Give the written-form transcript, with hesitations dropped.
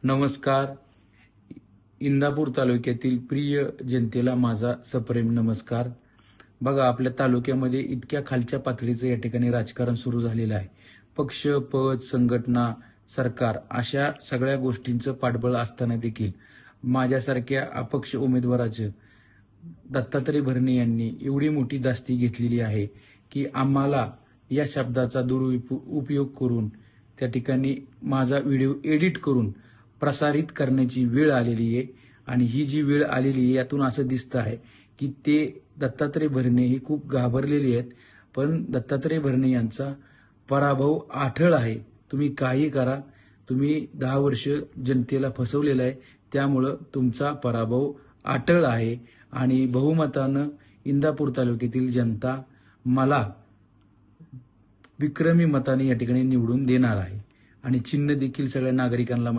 नमस्कार. इंदापूर तालुक्यातील प्रिय जनतेला माझा सप्रेम नमस्कार. बघा, आपल्या तालुक्यामध्ये इतक्या खालच्या पातळीचं या ठिकाणी राजकारण सुरू झालेलं आहे. पक्ष, पद, संघटना, सरकार अशा सगळ्या गोष्टींचं पाठबळ असताना देखील माझ्यासारख्या अपक्ष उमेदवाराचं दत्तात्रय भरणे यांनी एवढी मोठी दास्ती घेतलेली आहे की आम्हाला या शब्दाचा दुरुपयोग करून त्या ठिकाणी माझा व्हिडिओ एडिट करून प्रसारित करण्याची वेळ आलेली आहे. आणि ही जी वेळ आलेली आहे यातून असं दिसतं आहे की ते दत्तात्रय भरणे हे खूप घाबरलेले आहेत. पण दत्तात्रय भरणे यांचा पराभव आठळ आहे. तुम्ही काही करा, तुम्ही 10 वर्ष जनतेला फसवलेलं आहे, त्यामुळं तुमचा पराभव अटळ आहे. आणि बहुमतानं इंदापूर तालुक्यातील जनता मला विक्रमी मताने या ठिकाणी निवडून देणार आहे. आणि चिन्ह देखील सगळ्या नागरिकांना